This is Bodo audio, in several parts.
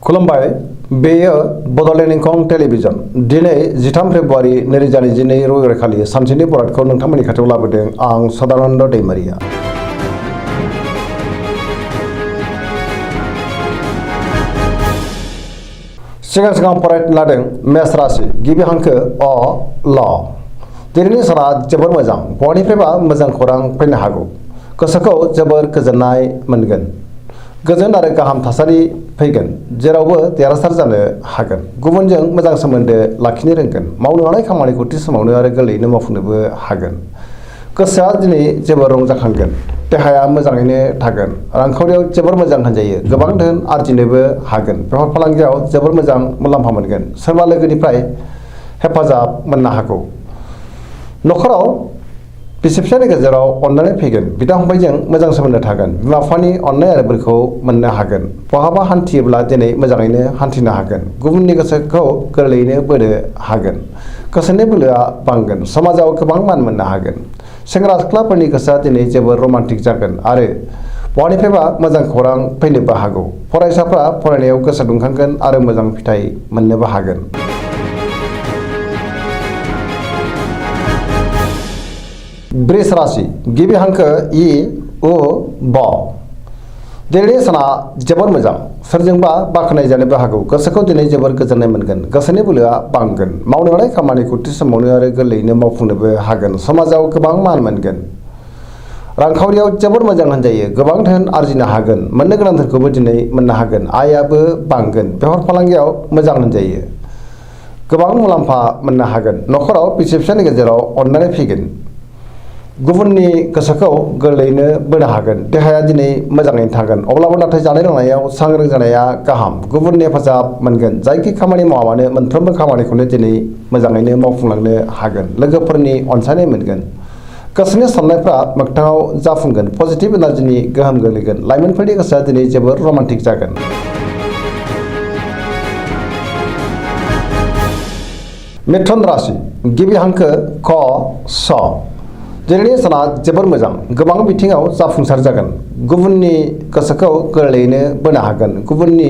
खुलुमबाय बेयो बड'लेण्ड इंखं टेलिभिजन दिनै 13 फेब्रुवारि 2022 रबिबारखालि सानसेनि बरादखौ नोंथांमोननि खाथियाव लाबोदों आं सदानन्द दैमारिया। सिगां फरायनो लादों मेष राशि गिबि हांखो अ ल। दिनैनि साना जोबोर मोजां, बयनिफ्रायबो मोजां खौरां फैनो हागौ। गोसोखौ जोबोर गोजोननाय मोनगोन। गोजोन आरो गाहाम थासारि फैगोन, जेरावबो देरहासार जानो हागोन। गुबुनजों मोजां सोमोन्दो लाखिनो रोंगोन। मावनो हानाय खामानिखौ थि समावनो आरो गोरलैयैनो मावफुंनोबो हागोन। गोसोआ दिनै जोबोर रंजाखांगोन। देहाया मोजाङैनो थागोन। रांखावरियाव जोबोर मोजां होनजायो। गोबां धोन आरजिनोबो हागोन। बेफार फालांगियाव जोबोर मोजां मुलाम्फा मोनगोन। सोरबा लोगोनिफ्राय हेफाजाब मोननो हागौ। न'खराव बिसि-फिसायनि गेजेराव अननानै फैगोन। बिदा-फंबायजों मोजां सोमोन्दो थागोन। बिमा-बिफानि अननाय आरो बोरखौ मोननो हागोन। बहाबा हान्थियोब्ला दिनै मोजाङैनो हान्थिनो हागोन। गुबुननि गोसोखौ गोरलैयैनो बोनो हागोन। गोसोनि बोलोआ बांगोन। समाजाव गोबां मान मोननो हागोन। सेंग्रा-सिख्लाफोरनि गोसोआ दिनै जोबोर रमान्टिक जागोन आरो बहानिफ्रायबा मोजां खौरां फैनोबो हागौ। फरायसाफ्रा फरायनायाव गोसो दुंखांगोन आरो मोजां फिथाइ मोननोबो हागोन। वृष राशि गिबि हांखो इ उ ब। दिनैनि साना जोबोर मोजां, सोरजोंबा बाख्नाय जानोबो हागौ। गोसोखौ दिनै जोबोर गोजोननाय मोनगोन। गोसोनि बोलोआ बांगोन। मावनो हानाय खामानिखौ थि समावनो आरो गोरलैयैनो मावफुंनोबो हागोन। समाजाव गोबां मान मोनगोन। रांखावरियाव जोबोर मोजां होनजायो। गोबां धोन आरजिनो हागोन। मोननो गोनां धोनखौबो दिनै मोननो हागोन। आयआबो बांगोन। बेफार फालांगियाव मोजां होनजायो। गोबां मुलाम्फा मोननो हागोन। न'खराव बिसि-फिसायनि गेजेराव अननानै फैगोन। गुबुननि गोसोखौ गोरलैयैनो बोनो हागोन। देहाया दिनै मोजाङैनो थागोन। अब्लाबो नाथाय जानाय लोंनायाव सांग्रां जानाया गाहाम। गुबुननि हेफाजाब मोनगोन। जायखि खामानि मावा मानो मोनफ्रोमबो खामानिखौनो दिनै मोजाङैनो मावफुंलांनो हागोन। लोगोफोरनि अनसायनाय मोनगोन। गोसोनि साननायफ्रा मोगथाङाव जाफुंगोन। पजिटिभ एनार्जिनि गोहोम गोग्लैगोन। लाइमोनफोरनि गोसोआ दिनै जोबोर रमान्टिक जागोन। मिथुन राशि गिबि हांखो क स। दिनैनि साना जोबोर मोजां, गोबां बिथिङाव जाफुंसार जागोन। गुबुननि गोसोखौ गोरलैयैनो बोनो हागोन। गुबुननि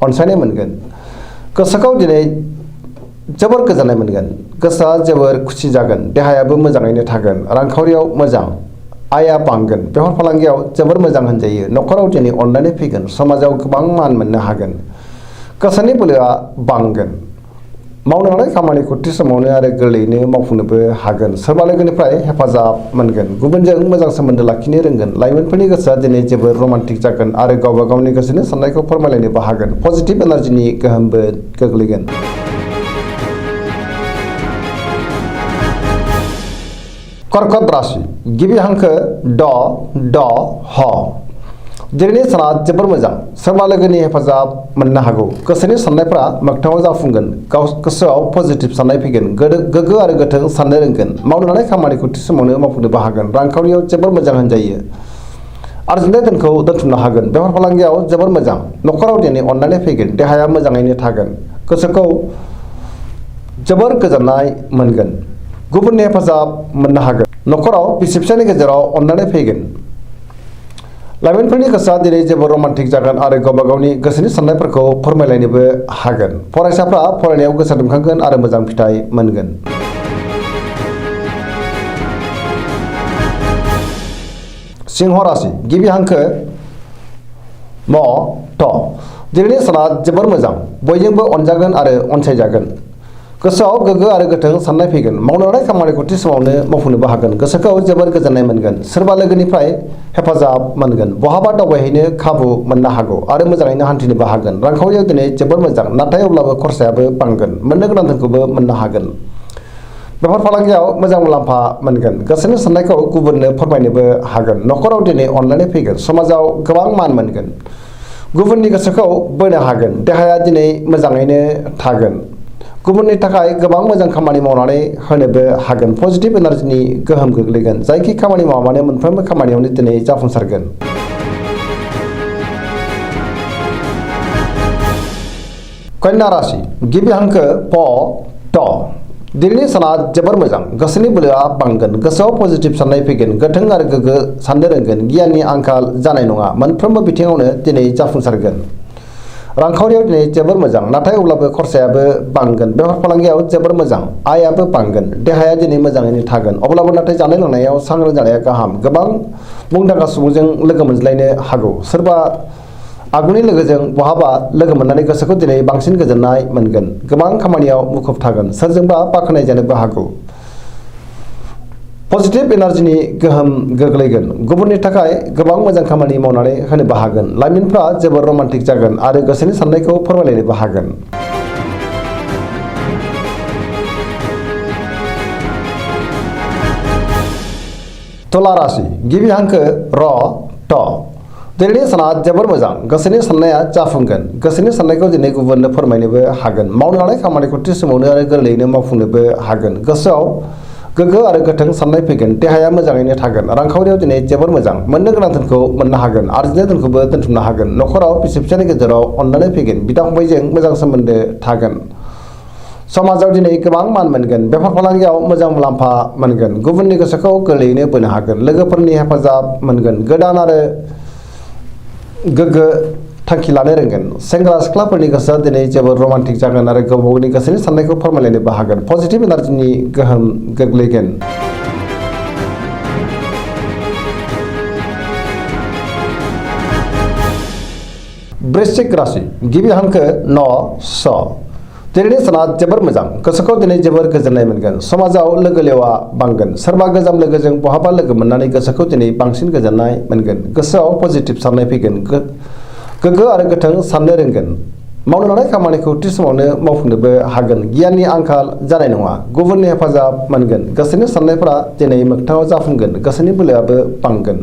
अनसायनाय मोनगोन। गोसोखौ दिनै जोबोर गोजोननाय मोनगोन। गोसोआ जोबोर खुसि जागोन। देहायाबो मोजाङैनो थागोन। रांखावरियाव मोजां, आयआ बांगोन। बेफार फालांगियाव जोबोर मोजां होनजायो। न'खराव दिनै अननानै फैगोन। समाजाव गोबां मान मोननो हागोन। गोसोनि बोलोआ बांगोन। मावनो हानाय खामानिखौ थि समावनो आरो गोरलैयैनो मावफुंनोबो हागोन। सोरबा लोगोनिफ्राय हेफाजाब मोनगोन। गुबुनजों मोजां सोमोन्दो लाखिनो रोंगोन। लाइमोनफोरनि गोसोआ दिनै जोबोर रमान्टिक जागोन आरो गावबा गावनि गोसोनि साननायखौ फोरमायलायनोबो हागोन। पजिटिभ एनार्जिनि गोहोमबो गोग्लैगोन। कर्कट राशि गिबि हांखो ड ड ह। दिनैनि साना जोबोर मोजां, सोरबा लोगोनि हेफाजाब मोननो हागौ। गोसोनि साननायफ्रा मोगथाङाव जाफुंगोन। गोसोआव पजिटिभ साननाय फैगोन। गोग्गो आरो गोथों साननो रोंगोन। मावनो हानाय खामानिखौ थि समावनो मावफुंनोबो हागोन। रांखावरियाव जोबोर मोजां होनजायो। आरजिनाय धोनखौ दोनथुमनो हागोन। बेफार फालांगियाव जोबोर मोजां। न'खराव दिनै अननानै फैगोन। देहाया मोजाङैनो थागोन। गोसोखौ जोबोर गोजोननाय मोनगोन। गुबुननि हेफाजाब मोननो हागोन। न'खराव बिसि-फिसायनि गेजेराव अननानै फैगोन। लाइमोनफोरनि गोसोआ दिनै जोबोर रमान्टिक जागोन आरो गावबा गावनि गोसोनि साननायफोरखौ फोरमायलायनोबो हागोन। फरायसाफ्रा फरायनायाव गोसो दुंखांगोन आरो मोजां फिथाइ मोनगोन। सिंह राशि गिबि हांखो म थ। दिनैनि साना जोबोर मोजां, बयजोंबो अनजागोन आरो अनसायजागोन। गोसोआव गोग्गो आरो गोथों साननाय फैगोन। मावनो हानाय खामानिखौ थि समावनो मावफुंनोबो हागोन। गोसोखौ जोबोर गोजोननाय मोनगोन। सोरबा लोगोनिफ्राय हेफाजाब मोनगोन। बहाबा दावबायहैनो खाबु मोननो हागौ आरो मोजाङैनो हान्थिनोबो हागोन। रांखावरियाव दिनै जोबोर मोजां, नाथाय अब्लाबो खरसायाबो बांगोन। मोननो गोनां धोनखौबो मोननो हागोन। बेफार फालांगियाव मोजां मुलाम्फा मोनगोन। गोसोनि साननायखौ गुबुननो फोरमायनोबो हागोन। न'खराव दिनै अननानै फैगोन। समाजाव गोबां मान मोनगोन। गुबुननि गोसोखौ बोनो हागोन। देहाया दिनै मोजाङैनो थागोन। गुबुननि थाखाय गोबां मोजां खामानि मावनानै होनोबो हागोन। पजिटिभ एनार्जिनि गोहोम गोग्लैगोन। जायखि खामानि मावा मानो मोनफ्रोमबो खामानियावनो दिनै जाफुंसारगोन। कन्या राशि गिबि हांखो प ट। दिनैनि साना जोबोर मोजां, गोसोनि बोलोआ बांगोन। गोसोआव पजिटिभ साननाय फैगोन। गोथों आरो गोग्गो साननो रोंगोन। गियाननि आंखाल जानाय नङा। मोनफ्रोमबो बिथिङावनो दिनै जाफुंसारगोन। रांखावरियाव दिनै जोबोर मोजां नाथाय अब्लाबो खरसायाबो बांगोन बेफार फालांगियाव जोबोर मोजां आयाबो बांगोन देहाया दिनै मोजाङैनो थागोन अब्लाबो नाथाय जानाय लोंनायाव सांग्रां जानाया गाहाम गोबां मुंदांखा सुबुंजों लोगो मोनज्लायनो हागौ सोरबा आगुनि लोगोजों बहाबा लोगो मोननानै गोसोखौ दिनै बांसिन गोजोननाय मोनगोन गोबां खामानियाव मुखुब थागोन सोरजोंबा बाख्नाय जानोबो हागौ पजिटिभ एनार्जिनि गोहोम गोग्लैगोन गुबुननि थाखाय गोबां मोजां खामानि मावनानै होनोबो हागोन लाइमोनफ्रा जोबोर रमान्टिक जागोन आरो गोसोनि साननायखौ फोरमायलायनोबो हागोन तुला राशि गिबि हांखो र ट दिनैनि साना जोबोर मोजां गोसोनि साननाया जाफुंगोन गोसोनि साननायखौ दिनै गुबुननो फोरमायनोबो हागोन मावनो लानाय खामानिखौ थि समावनो आरो गोरलैयैनो मावफुंनोबो हागोन गोसोआव गोग्गो आरो गोथों साननाय फैगोन देहाया मोजाङैनो थागोन रांखावरियाव दिनै जोबोर मोजां मोननो गोनां धोनखौ मोननो हागोन आरजिनाय धोनखौबो दोनथुमनो हागोन नखराव बिसि फिसायनि गेजेराव अननानै फैगोन बिदा फंबायजों मोजां सोमोन्दो थागोन समाजाव दिनै गोबां मान मोनगोन बेफार फालांगियाव मोजां मुलाम्फा मोनगोन गुबुननि गोसोखौ गोरलैयैनो बोनो हागोन लोगोफोरनि हेफाजाब मोनगोन गोदान आरो गोग्गो थांखि लानो रोंगोन सेंग्रा सिख्लाफोरनि गोसोआ दिनै जोबोर रमान्टिक जागोन आरो गावबागावनि गोसोनि साननायखौ फोरमायलायनोबो हागोन पजिटिभ एनार्जिनि गोहोम गोग्लैगोन वृश्चिक राशि गिबि हांखो न स दिनैनि साना जोबोर मोजां गोसोखौ दिनै जोबोर गोजोननाय मोनगोन समाजाव लोगो लेवा बांगोन सोरबा गोजाम लोगोजों बहाबा लोगो मोननानै गोसोखौ दिनै बांसिन गोजोननाय मोनगोन गोसोआव पजिटिभ साननाय फैगोन गोग्गो आरो गोथों साननो रोंगोन मावनो लानाय खामानिखौ थि समावनो मावफुंनोबो हागोन गियाननि आंखाल जानाय नङा गुबुननि हेफाजाब मोनगोन गोसोनि साननायफोरा दिनै मोगथाङाव जाफुंगोन गोसोनि बोलोआबो बांगोन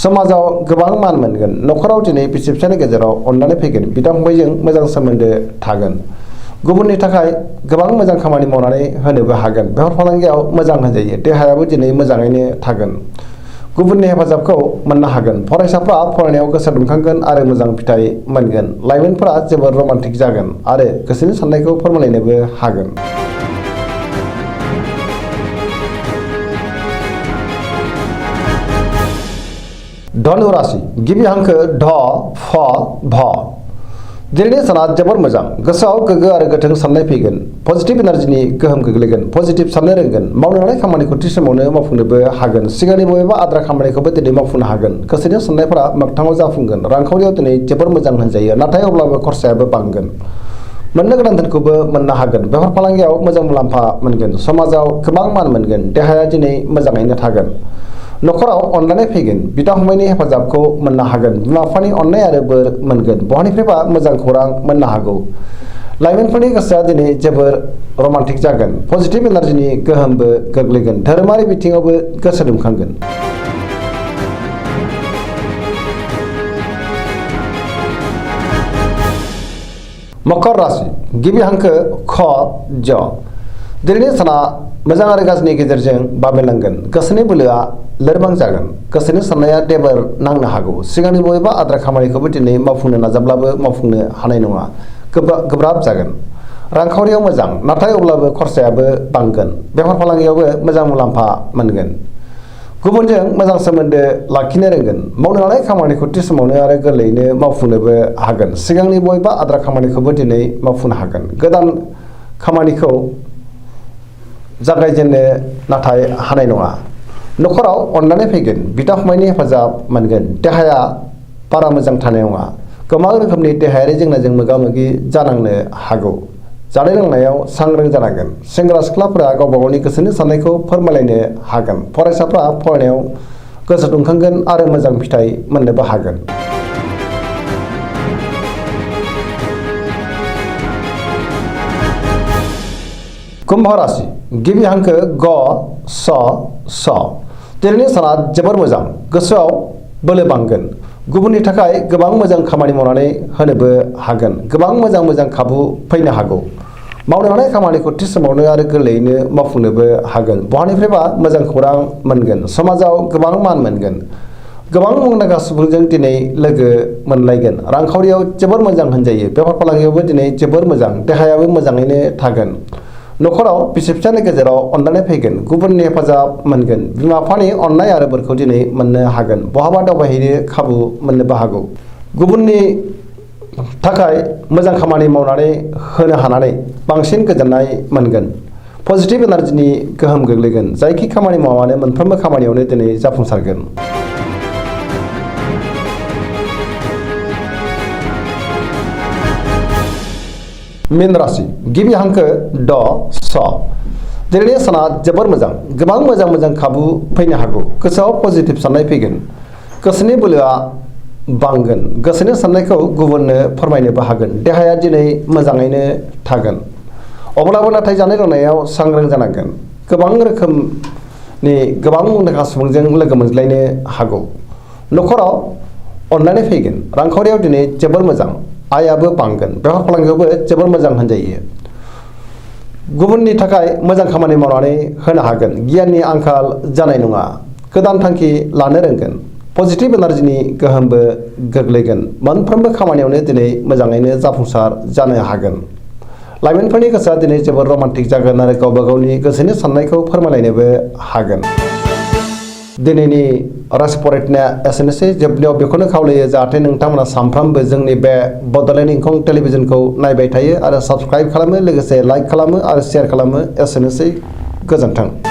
समाजाव गोबां मान मोनगोन नखराव दिनै बिसि फिसायनि गेजेराव अननानै फैगोन बिदा फंबायजों मोजां सोमोन्दो थागोन गुबुननि थाखाय गोबां मोजां खामानि मावनानै होनोबो हागोन बेफार फालांगियाव मोजां होनजायो देहायाबो दिनै मोजाङैनो थागोन गुबुननि हेफाजाबखौ मोननो हागोन फरायसाफ्रा फरायनायाव गोसो दुंखांगोन आरो मोजां फिथाइ मोनगोन लाइमोनफोरा जोबोर रमान्टिक जागोन आरो गोसोनि साननायखौ फोरमायलायनोबो हागोन धनु राशि गिबि हांखो ढ फ भ दिनैनि साना जोबोर मोजां गोसोआव गोग्गो आरो गोथों साननाय फैगोन पजिटिभ एनार्जिनि गोहोम गोग्लैगोन पजिटिभ साननो रोंगोन मावनो लानाय खामानिखौ थि समावनो मावफुंनोबो हागोन सिगांनि बबेबा आद्रा खामानिखौबो दिनै मावफुंनो हागोन गोसोनि साननायफोरा मोगथाङाव जाफुंगोन रांखावरियाव दिनै जोबोर मोजां होनजायो नाथाय अब्लाबो खरसायाबो बांगोन मोननो गोनां धोनखौबो मोननो हागोन बेफार फालांगियाव मोजां मुलाम्फा मोनगोन समाजाव गोबां मान मोनगोन देहाया दिनै मोजाङैनो थागोन नखराव अननानै फैगोन बिदा फंबायनि हेफाजाबखौ मोननो हागोन बिमा बिफानि अननाय आरो बोर मोनगोन बहानिफ्रायबा मोजां खौरां मोननो हागौ लाइमोनफोरनि गोसोआ दिनै जोबोर रमान्टिक जागोन पजिटिभ एनार्जिनि गोहोमबो गोग्लैगोन धोरोमारि बिथिङावबो गोसो दुंखांगोन मकर राशि गिबि हांखो ख ज दिनैनि साना मोजां आरो गाज्रिनि गेजेरजों बाबेनलांगोन गोसोनि बोलोआ लोरबां जागोन गोसोनि साननाया देबार नांनो हागौ सिगांनि बबेबा आद्रा खामानिखौबो दिनै मावफुंनो नाजाब्लाबो मावफुंनो हानाय नङा गोब्राब जागोन रांखावरियाव मोजां नाथाय अब्लाबो खरसायाबो बांगोन बेफार फालांगियावबो मोजां मुलाम्फा मोनगोन गुबुनजों मोजां सोमोन्दो लाखिनो रोंगोन मावनो लानाय खामानिखौ थि समावनो आरो गोरलैयैनो मावफुंनोबो हागोन सिगांनि बबेबा आद्रा खामानिखौबो दिनै मावफुंनो हागोन गोदान खामानिखौ जागायजेननो नाथाय हानाय नङा नखराव अननानै फैगोन बिदा फंबायनि हेफाजाब मोनगोन देहाया बारा मोजां थानाय नङा गोबां रोखोमनि देहायारि जेंनाजों मोगा मोगि जानांनो हागौ जानाय लोंनायाव सांग्रां जानांगोन सेंग्रा सिख्लाफोरा गावबा गावनि गोसोनि साननायखौ फोरमायलायनो हागोन फरायसाफ्रा फरायनायाव गोसो दुंखांगोन आरो मोजां फिथाइ मोननोबो हागोन कुम्भ राशि गिबि हांखो ग स स दिनैनि साना जोबोर मोजां गोसोआव बोलो बांगोन गुबुननि थाखाय गोबां मोजां खामानि मावनानै होनोबो हागोन गोबां मोजां खाबु फैनो हागौ मावनो लानाय खामानिखौ थि समावनो आरो गोरलैयैनो मावफुंनोबो हागोन बहानिफ्रायबा मोजां खौरां मोनगोन समाजाव गोबां मान मोनगोन गोबां मुंदांखा सुबुंजों दिनै लोगो मोनलायगोन रांखावरियाव जोबोर मोजां होनजायो बेफार फालांगियावबो दिनै जोबोर मोजां देहायाबो मोजाङैनो थागोन नखराव बिसि फिसायनि गेजेराव अननानै फैगोन गुबुननि हेफाजाब मोनगोन बिमा बिफानि अननाय आरो बोरखौ दिनै मोननो हागोन बहाबा दावबायहैनो खाबु मोननोबो हागौ गुबुननि थाखाय मोजां खामानि मावनानै होनो हानानै बांसिन गोजोननाय मोनगोन। पजिटिभ एनार्जिनि गोहोम गोग्लैगोन। जायखि खामानि मावानो मोनफ्रोमबो खामानियावनो दिनै जाफुंसारगोन। मीन राशि गिबि हांखो ड स। दिनैनि साना जोबोर मोजां। गोबां मोजां खाबु फैनो हागौ। गोसोआव पजिटिभ साननाय फैगोन। गोसोनि बोलोआ बांगोन। गोसोनि साननायखौ गुबुननो फोरमायनोबो हागोन। देहाया दिनै मोजाङैनो थागोन। अब्लाबो नाथाय जानाय लोंनायाव सांग्रां जानांगोन। गोबां रोखोमनि गोबां मुंदांखा सुबुंजों लोगो मोनज्लायनो हागौ। न'खराव अननानै फैगोन। रांखावरियाव दिनै जोबोर मोजां। आयाबो बांगोन। बेफार फालांगियावबो जोबोर मोजां होनजायो। गुबुननि थाखाय मोजां खामानि मावनानै होनो हागोन। गियाननि आंखाल जानाय नङा। गोदान थांखि लानो रोंगोन। पजिटिभ एनार्जिनि गोहोमबो गोग्लैगोन। मोनफ्रोमबो खामानियावनो दिनै मोजाङैनो जाफुंसार जानो हागोन। लाइमोनफोरनि गोसोआ दिनै जोबोर रमान्टिक जागोन आरो गावबा गावनि गोसोनि साननायखौ फोरमायलायनोबो हागोन। दिनैनि राशि फरायनाया एसेनोसै। जोबनायाव बेखौनो खावलायो जाहाथे नोंथांमोना सानफ्रामबो जोंनि बे बड'लेण्ड इंखं टेलिभिजनखौ नायबाय थायो आरो साबस्क्राइब खालामो, लोगोसे लाइक खालामो आरो शेयार खालामो। एसेनोसै, गोजोन्थों।